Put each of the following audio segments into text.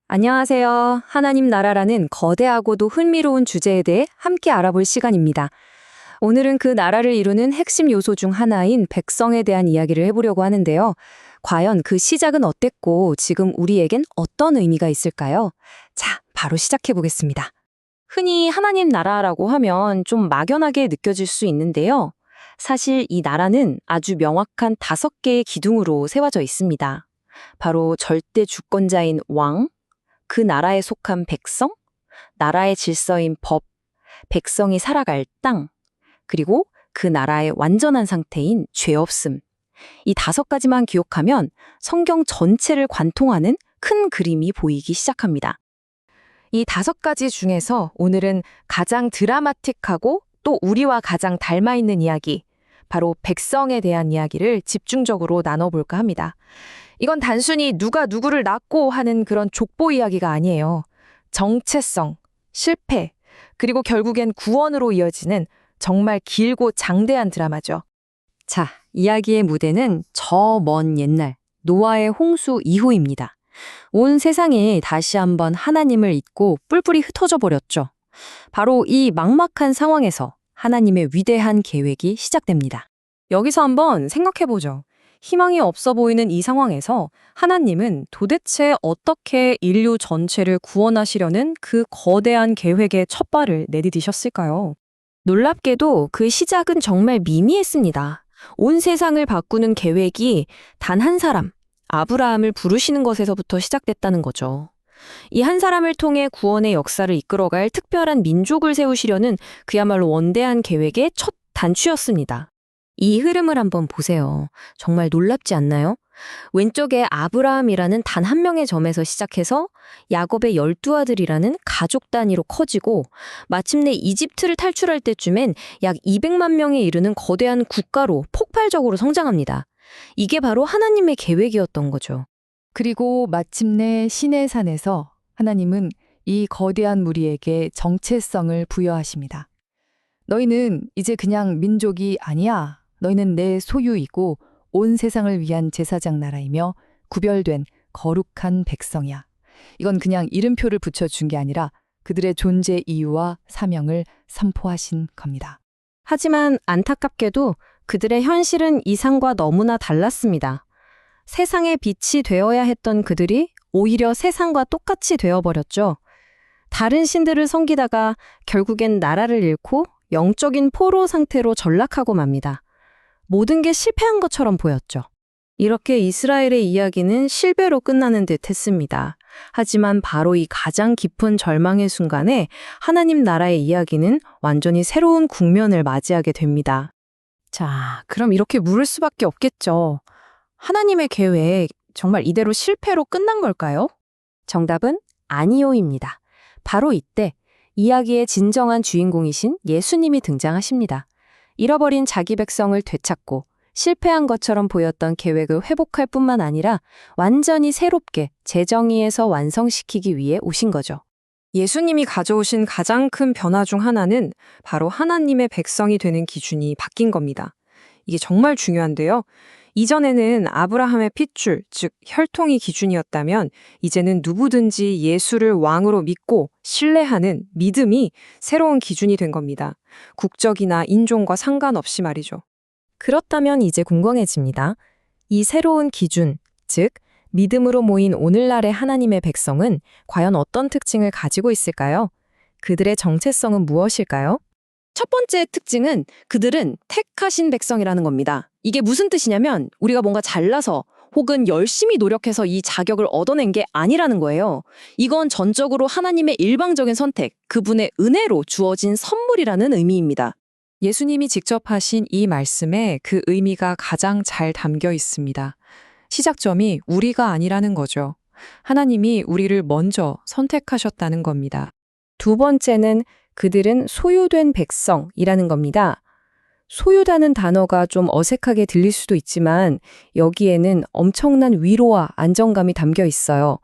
안녕하세요. 하나님 나라라는 거대하고도 흥미로운 주제에 대해 함께 알아볼 시간입니다. 오늘은 그 나라를 이루는 핵심 요소 중 하나인 백성에 대한 이야기를 해보려고 하는데요. 과연 그 시작은 어땠고 지금 우리에겐 어떤 의미가 있을까요? 자, 바로 시작해 보겠습니다. 흔히 하나님 나라라고 하면 좀 막연하게 느껴질 수 있는데요. 사실 이 나라는 아주 명확한 5개의 기둥으로 세워져 있습니다. 바로 절대 주권자인 왕, 그 나라에 속한 백성, 나라의 질서인 법, 백성이 살아갈 땅, 그리고 그 나라의 완전한 상태인 죄 없음. 이 5가지만 기억하면 성경 전체를 관통하는 큰 그림이 보이기 시작합니다. 이 5가지 중에서 오늘은 가장 드라마틱하고 또 우리와 가장 닮아있는 이야기, 바로 백성에 대한 이야기를 집중적으로 나눠볼까 합니다. 이건 단순히 누가 누구를 낳고 하는 그런 족보 이야기가 아니에요. 정체성, 실패, 그리고 결국엔 구원으로 이어지는 정말 길고 장대한 드라마죠. 자, 이야기의 무대는 저 먼 옛날 노아의 홍수 이후입니다. 온 세상이 다시 한번 하나님을 잊고 뿔뿔이 흩어져 버렸죠. 바로 이 막막한 상황에서 하나님의 위대한 계획이 시작됩니다. 여기서 한번 생각해보죠. 희망이 없어 보이는 이 상황에서 하나님은 도대체 어떻게 인류 전체를 구원하시려는 그 거대한 계획의 첫 발을 내디디셨을까요? 놀랍게도 그 시작은 정말 미미했습니다. 온 세상을 바꾸는 계획이 단 한 사람, 아브라함을 부르시는 것에서부터 시작됐다는 거죠. 이 한 사람을 통해 구원의 역사를 이끌어갈 특별한 민족을 세우시려는 그야말로 원대한 계획의 첫 단추였습니다. 이 흐름을 한번 보세요. 정말 놀랍지 않나요? 왼쪽에 아브라함이라는 단 한 명의 점에서 시작해서 야곱의 12아들이라는 가족 단위로 커지고 마침내 이집트를 탈출할 때쯤엔 약 200만 명에 이르는 거대한 국가로 폭발적으로 성장합니다. 이게 바로 하나님의 계획이었던 거죠. 그리고 마침내 시내산에서 하나님은 이 거대한 무리에게 정체성을 부여하십니다. 너희는 이제 그냥 민족이 아니야. 너희는 내 소유이고 온 세상을 위한 제사장 나라이며 구별된 거룩한 백성이야. 이건 그냥 이름표를 붙여준 게 아니라 그들의 존재 이유와 사명을 선포하신 겁니다. 하지만 안타깝게도 그들의 현실은 이상과 너무나 달랐습니다. 세상의 빛이 되어야 했던 그들이 오히려 세상과 똑같이 되어버렸죠. 다른 신들을 섬기다가 결국엔 나라를 잃고 영적인 포로 상태로 전락하고 맙니다. 모든 게 실패한 것처럼 보였죠. 이렇게 이스라엘의 이야기는 실패로 끝나는 듯 했습니다. 하지만 바로 이 가장 깊은 절망의 순간에 하나님 나라의 이야기는 완전히 새로운 국면을 맞이하게 됩니다. 자, 그럼 이렇게 물을 수밖에 없겠죠. 하나님의 계획, 정말 이대로 실패로 끝난 걸까요? 정답은 아니요입니다. 바로 이때 이야기의 진정한 주인공이신 예수님이 등장하십니다. 잃어버린 자기 백성을 되찾고 실패한 것처럼 보였던 계획을 회복할 뿐만 아니라 완전히 새롭게 재정의해서 완성시키기 위해 오신 거죠. 예수님이 가져오신 가장 큰 변화 중 하나는 바로 하나님의 백성이 되는 기준이 바뀐 겁니다. 이게 정말 중요한데요. 이전에는 아브라함의 핏줄, 즉 혈통이 기준이었다면 이제는 누구든지 예수를 왕으로 믿고 신뢰하는 믿음이 새로운 기준이 된 겁니다. 국적이나 인종과 상관없이 말이죠. 그렇다면 이제 궁금해집니다. 이 새로운 기준, 즉 믿음으로 모인 오늘날의 하나님의 백성은 과연 어떤 특징을 가지고 있을까요? 그들의 정체성은 무엇일까요? 첫 번째 특징은 그들은 택하신 백성이라는 겁니다. 이게 무슨 뜻이냐면 우리가 뭔가 잘나서 혹은 열심히 노력해서 이 자격을 얻어낸 게 아니라는 거예요. 이건 전적으로 하나님의 일방적인 선택, 그분의 은혜로 주어진 선물이라는 의미입니다. 예수님이 직접 하신 이 말씀에 그 의미가 가장 잘 담겨 있습니다. 시작점이 우리가 아니라는 거죠. 하나님이 우리를 먼저 선택하셨다는 겁니다. 두 번째는 그들은 소유된 백성이라는 겁니다. 소유다는 단어가 좀 어색하게 들릴 수도 있지만 여기에는 엄청난 위로와 안정감이 담겨 있어요.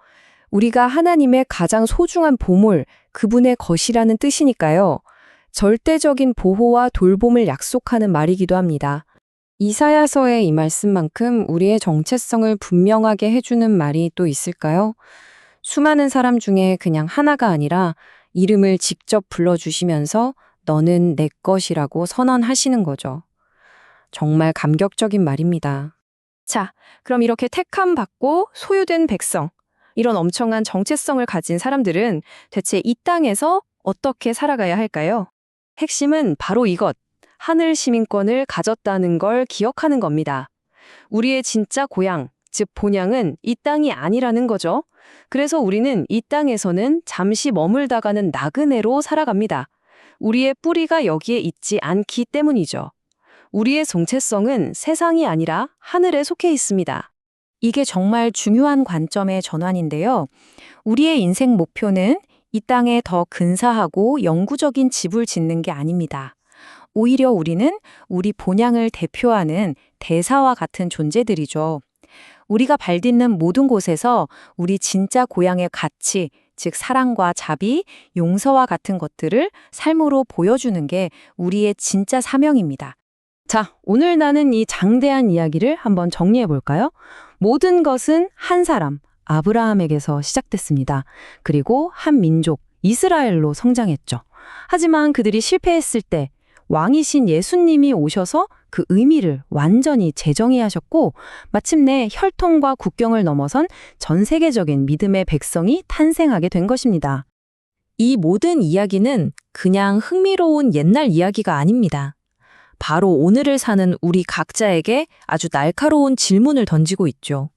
우리가 하나님의 가장 소중한 보물, 그분의 것이라는 뜻이니까요. 절대적인 보호와 돌봄을 약속하는 말이기도 합니다. 이사야서의 이 말씀만큼 우리의 정체성을 분명하게 해주는 말이 또 있을까요? 수많은 사람 중에 그냥 하나가 아니라 이름을 직접 불러주시면서 너는 내 것이라고 선언하시는 거죠. 정말 감격적인 말입니다. 자, 그럼 이렇게 택함 받고 소유된 백성, 이런 엄청난 정체성을 가진 사람들은 대체 이 땅에서 어떻게 살아가야 할까요? 핵심은 바로 이것, 하늘 시민권을 가졌다는 걸 기억하는 겁니다. 우리의 진짜 고향, 즉 본향은 이 땅이 아니라는 거죠. 그래서 우리는 이 땅에서는 잠시 머물다가는 나그네로 살아갑니다. 우리의 뿌리가 여기에 있지 않기 때문이죠. 우리의 정체성은 세상이 아니라 하늘에 속해 있습니다. 이게 정말 중요한 관점의 전환인데요. 우리의 인생 목표는 이 땅에 더 근사하고 영구적인 집을 짓는 게 아닙니다. 오히려 우리는 우리 본향을 대표하는 대사와 같은 존재들이죠. 우리가 발딛는 모든 곳에서 우리 진짜 고향의 가치, 즉 사랑과 자비, 용서와 같은 것들을 삶으로 보여주는 게 우리의 진짜 사명입니다. 자, 오늘 나는 이 장대한 이야기를 한번 정리해 볼까요? 모든 것은 한 사람, 아브라함에게서 시작됐습니다. 그리고 한 민족, 이스라엘로 성장했죠. 하지만 그들이 실패했을 때 왕이신 예수님이 오셔서 그 의미를 완전히 재정의하셨고 마침내 혈통과 국경을 넘어선 전 세계적인 믿음의 백성이 탄생하게 된 것입니다. 이 모든 이야기는 그냥 흥미로운 옛날 이야기가 아닙니다. 바로 오늘을 사는 우리 각자에게 아주 날카로운 질문을 던지고 있죠.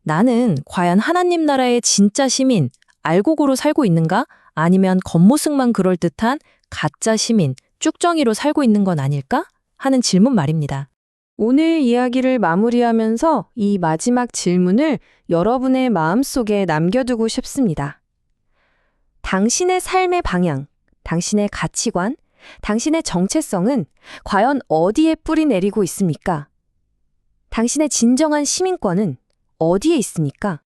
나는 과연 하나님 나라의 진짜 시민, 알고고로 살고 있는가? 아니면 겉모습만 그럴듯한 가짜 시민, 쭉정이로 살고 있는 건 아닐까? 하는 질문 말입니다. 오늘 이야기를 마무리하면서 이 마지막 질문을 여러분의 마음속에 남겨두고 싶습니다. 당신의 삶의 방향, 당신의 가치관, 당신의 정체성은 과연 어디에 뿌리 내리고 있습니까? 당신의 진정한 시민권은 어디에 있습니까?